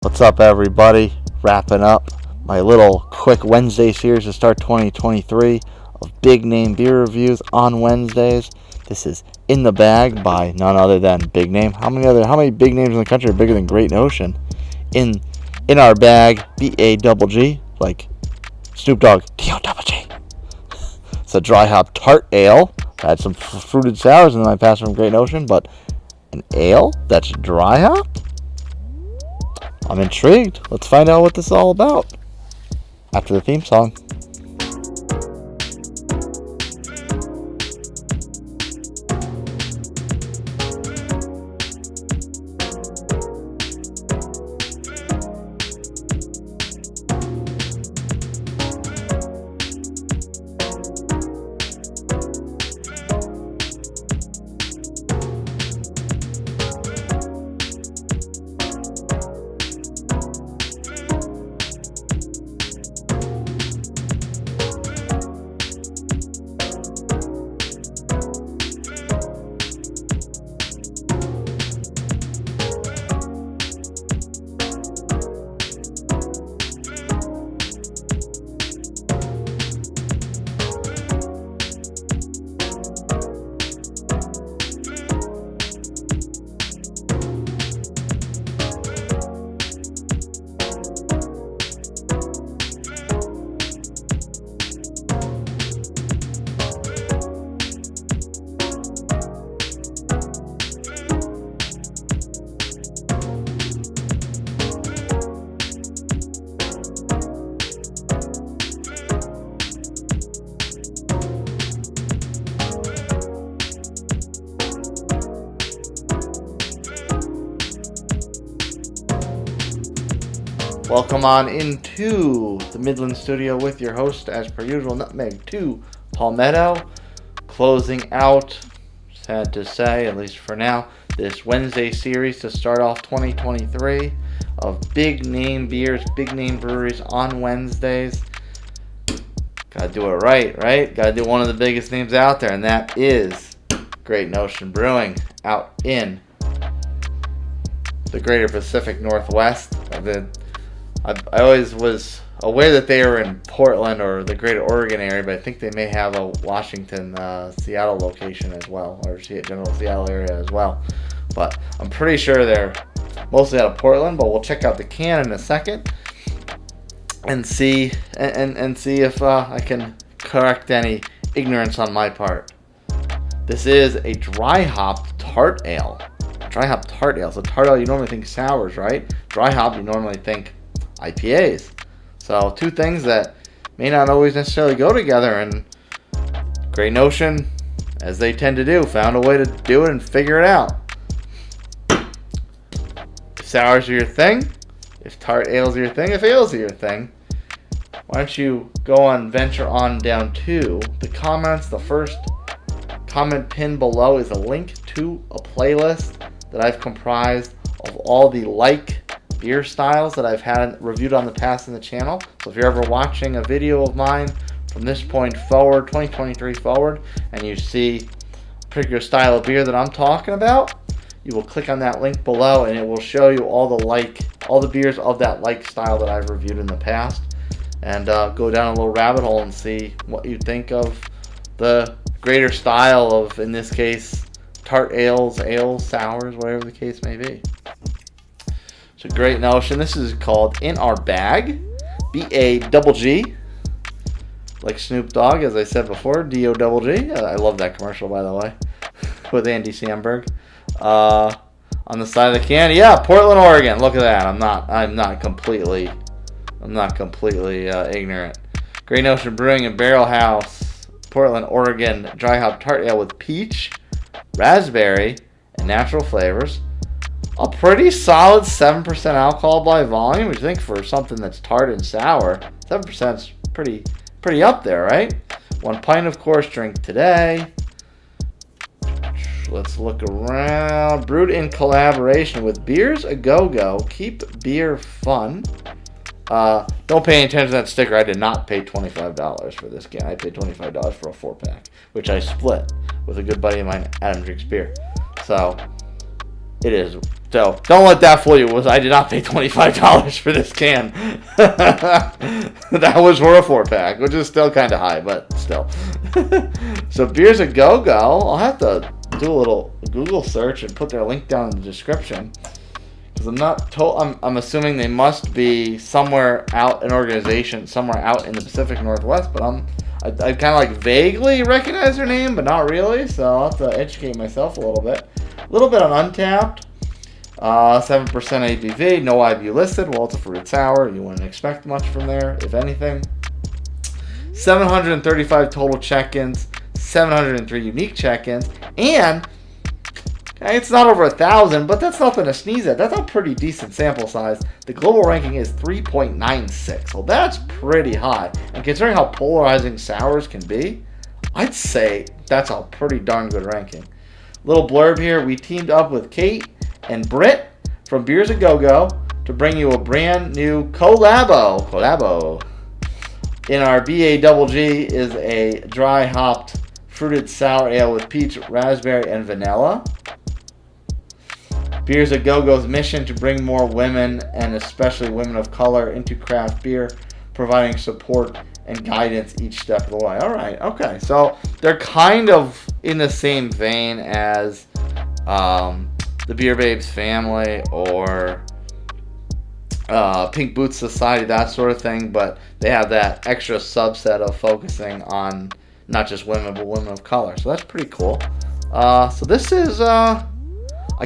What's up, everybody? Wrapping up my little quick Wednesday series to start 2023 of big name beer reviews on Wednesdays. This is In the Bag by none other than Big Name. How many big names in the country are bigger than Great Notion? In Our Bag, B.A.G.G, like Snoop Dogg, D.O.G.G. It's a dry hop tart ale. I had some fruited sours and then I passed from Great Notion, but an ale that's dry hop? I'm intrigued. Let's find out what this is all about after the theme song. Welcome on into the Midland studio with your host, as per usual, Nutmeg 2 Palmetto. Closing out, sad to say, at least for now, this Wednesday series to start off 2023 of big name beers, big name breweries on Wednesdays. Gotta do it right? Gotta do one of the biggest names out there, and that is Great Notion Brewing out in the greater Pacific Northwest. I always was aware that they were in Portland or the greater Oregon area, but I think they may have a Washington, Seattle location as well, or general Seattle area as well. But I'm pretty sure they're mostly out of Portland, but we'll check out the can in a second and see if I can correct any ignorance on my part. This is a dry hop tart ale. Dry hop tart ale. So tart ale, you normally think sours, right? Dry hop, you normally think IPAs. So two things that may not always necessarily go together, and Great Notion, as they tend to do, found a way to do it and figure it out. If sours are your thing, if tart ales are your thing, if ales are your thing, why don't you venture on down to the comments. The first comment pin below is a link to a playlist that I've comprised of all the beer styles that I've had reviewed on the past in the channel. So if you're ever watching a video of mine from this point forward, 2023 forward, and you see a particular style of beer that I'm talking about, you will click on that link below and it will show you all the beers of that style that I've reviewed in the past, and go down a little rabbit hole and see what you think of the greater style of, in this case, tart ales, sours, whatever the case may be. It's a Great Notion. This is called In Our Bag, B.A.G.G, like Snoop Dogg, as I said before, D.O.G.G. I love that commercial, by the way, with Andy Samberg. On the side of the can, yeah, Portland, Oregon. Look at that. I'm not completely ignorant. Great Notion Brewing and Barrel House, Portland, Oregon, dry hop tart ale with peach, raspberry, and natural flavors. A pretty solid 7% alcohol by volume. Which I think for something that's tart and sour, 7% is pretty up there, right? 1 pint, of course, drink today. Let's look around. Brewed in collaboration with Beers A Go-Go. Keep beer fun. Don't pay any attention to that sticker. I did not pay $25 for this can. I paid $25 for a 4-pack, which I split with a good buddy of mine, Adam Drinks Beer. So it is So don't let that fool you. I did not pay $25 for this can. That was for a 4-pack, which is still kind of high, but still. So Beers a Go-Go. I'll have to do a little Google search and put their link down in the description. Because I'm assuming they must be somewhere out, an organization somewhere out in the Pacific Northwest. But I kind of like vaguely recognize their name, but not really. So I'll have to educate myself a little bit. A little bit on Untapped. 7% ABV, no IBU listed. Well, it's a fruit sour. You wouldn't expect much from there, if anything. 735 total check-ins, 703 unique check-ins, and it's not over 1,000, but that's nothing to sneeze at. That's a pretty decent sample size. The global ranking is 3.96, so that's pretty high. And considering how polarizing sours can be, I'd say that's a pretty darn good ranking. Little blurb here: we teamed up with Cait and Britt from Beers a Go-Go to bring you a brand new collabo. In our B.A.G.G is a dry hopped fruited sour ale with peach, raspberry, and vanilla. Beers a Go-Go's mission to bring more women, and especially women of color, into craft beer, providing support and guidance each step of the way. All right, okay. So they're kind of in the same vein as the Beer Babes family or Pink Boots Society, that sort of thing, but they have that extra subset of focusing on not just women, but women of color. So that's pretty cool. So this is, I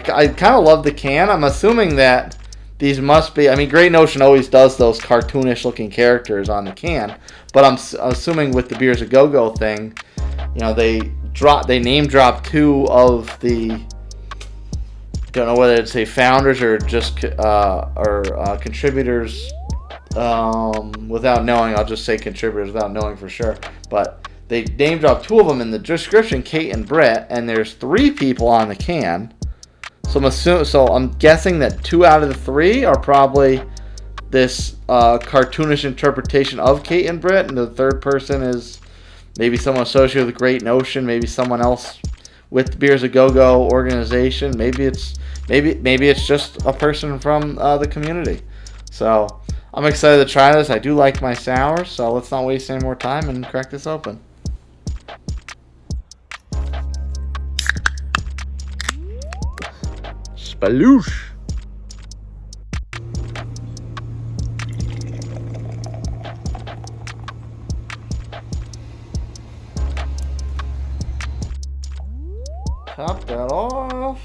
kind of love the can. I'm assuming that these must be, I mean, Great Notion always does those cartoonish looking characters on the can, but I'm assuming with the Beers a Go-Go thing, you know, they name drop two of the, don't know whether it's say founders or just contributors. Without knowing, I'll just say contributors without knowing for sure. But they name dropped two of them in the description, Cait and Britt, and there's 3 people on the can. So I'm guessing that 2 out of the 3 are probably this cartoonish interpretation of Cait and Britt, and the third person is maybe someone associated with Great Notion, maybe someone else with the Beers a Go-Go organization. Maybe it's just a person from the community. So I'm excited to try this. I do like my sours, so let's not waste any more time and crack this open. Spaloosh. Top that off.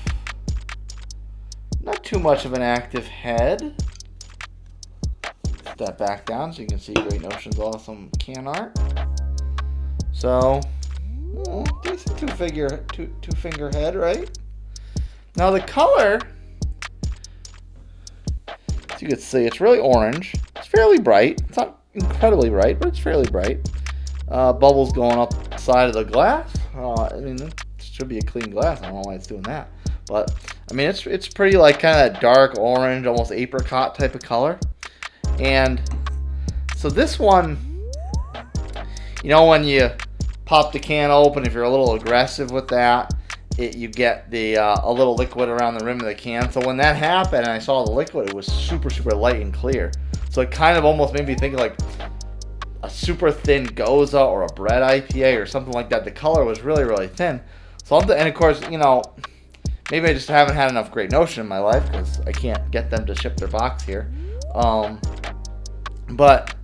Not too much of an active head. Put that back down so you can see Great Notion's awesome can art. So, decent two finger head, right? Now the color, as you can see, it's really orange. It's fairly bright. It's not incredibly bright, but it's fairly bright. Bubbles going up the side of the glass. I mean, it should be a clean glass. I don't know why it's doing that. But, I mean, it's pretty like kind of that dark orange, almost apricot type of color. And so this one, you know, when you pop the can open, if you're a little aggressive with that, you get the a little liquid around the rim of the can. So when that happened and I saw the liquid, it was super, super light and clear. So it kind of almost made me think like a super thin Goza or a bread IPA or something like that. The color was really, really thin. So and of course, you know, maybe I just haven't had enough Great Notion in my life because I can't get them to ship their box here. But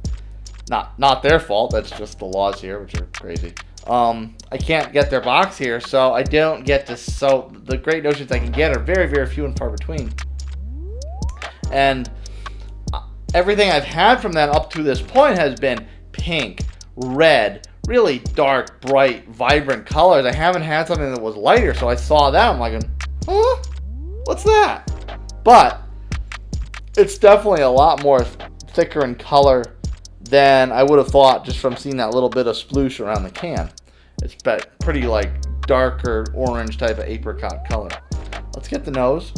not their fault. That's just the laws here, which are crazy. I can't get their box here, so I don't get to. So the Great Notions I can get are very, very few and far between. And everything I've had from them up to this point has been pink, red, really dark, bright, vibrant colors. I haven't had something that was lighter, so I saw that. I'm like, huh? What's that? But it's definitely a lot more thicker in color than I would have thought just from seeing that little bit of sploosh around the can. It's pretty like darker orange type of apricot color. Let's get the nose.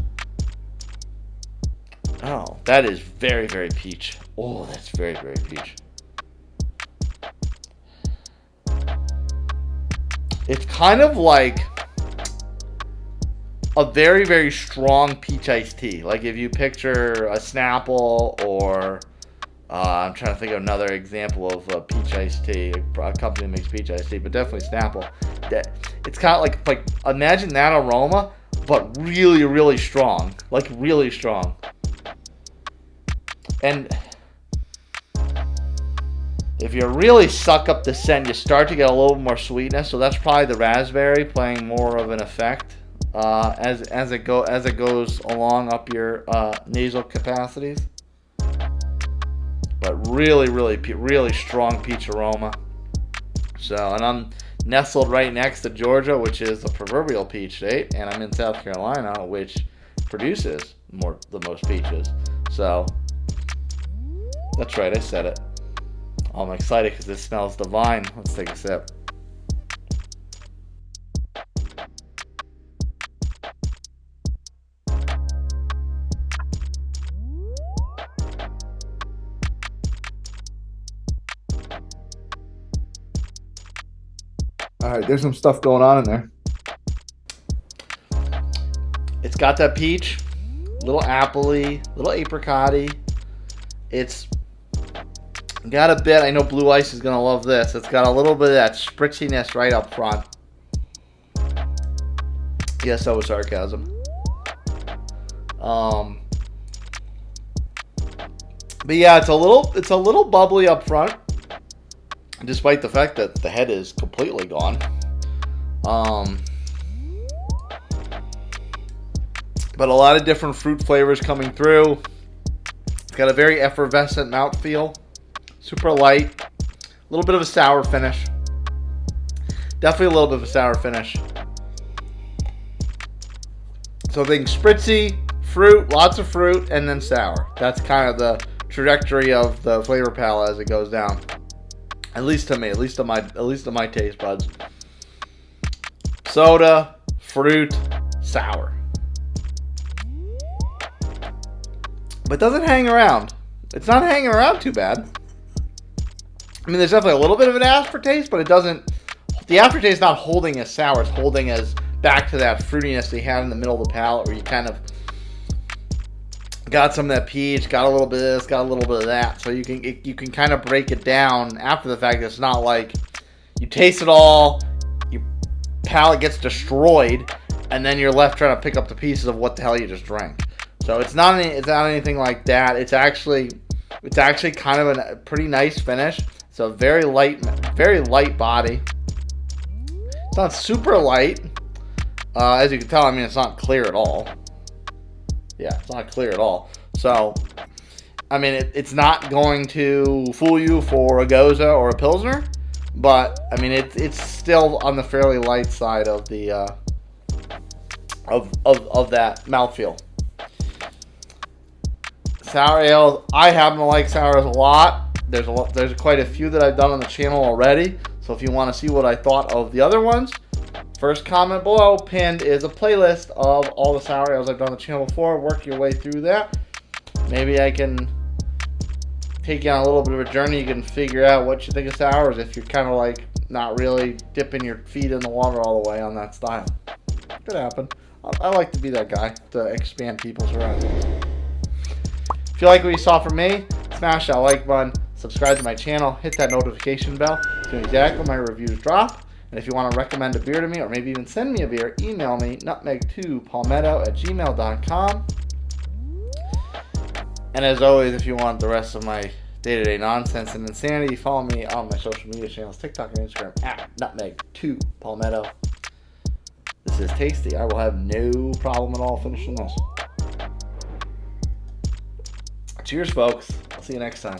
Oh, that is very, very peach. Oh, that's very, very peach. It's kind of like a very, very strong peach iced tea. Like if you picture a Snapple or I'm trying to think of another example of a peach iced tea, a company that makes peach iced tea, but definitely Snapple. It's kind of like imagine that aroma, but really, really strong. Like really strong. And if you really suck up the scent, you start to get a little more sweetness. So that's probably the raspberry playing more of an effect as it goes along up your nasal capacities. But really, really strong peach aroma. So, and I'm nestled right next to Georgia, which is the proverbial peach state, and I'm in South Carolina, which produces the most peaches. So, that's right, I said it. I'm excited because this smells divine. Let's take a sip. All right, there's some stuff going on in there. It's got that peach, little appley, little apricot-y. It's got a bit, I know Blue Ice is going to love this. It's got a little bit of that spritziness right up front. Yes, that was sarcasm. But yeah, it's a little bubbly up front, despite the fact that the head is completely gone. But a lot of different fruit flavors coming through. It's got a very effervescent mouthfeel. Super light. A little bit of a sour finish. Definitely a little bit of a sour finish. So think spritzy, fruit, lots of fruit, and then sour. That's kind of the trajectory of the flavor palette as it goes down. At least to me, at least to my taste buds. Soda, fruit, sour. But it doesn't hang around. It's not hanging around too bad. I mean, there's definitely a little bit of an aftertaste, but it doesn't. The aftertaste is not holding as sour. It's holding as back to that fruitiness they had in the middle of the palate, where you kind of got some of that peach, got a little bit of this, got a little bit of that. So you can kind of break it down after the fact. It's not like you taste it all, your palate gets destroyed, and then you're left trying to pick up the pieces of what the hell you just drank. So it's not anything like that. It's actually kind of a pretty nice finish. It's a very light body. It's not super light. As you can tell, I mean, it's not clear at all. Yeah, it's not clear at all. So, I mean, it's not going to fool you for a Goza or a Pilsner, but I mean, it's still on the fairly light side of the of that mouthfeel. Sour ales, I happen to like sours a lot. There's quite a few that I've done on the channel already. So if you want to see what I thought of the other ones, first comment below pinned is a playlist of all the sour ales I've done on the channel before. Work your way through that. Maybe I can take you on a little bit of a journey. You can figure out what you think of sours if you're kind of like not really dipping your feet in the water all the way on that style. Could happen. I like to be that guy to expand people's horizons. If you like what you saw from me, smash that like button, subscribe to my channel, hit that notification bell to know exactly when my reviews drop. And if you want to recommend a beer to me, or maybe even send me a beer, email me, nutmeg2palmetto@gmail.com. And as always, if you want the rest of my day-to-day nonsense and insanity, follow me on my social media channels, TikTok and Instagram, @nutmeg2palmetto. This is tasty. I will have no problem at all finishing this. Cheers, folks. I'll see you next time.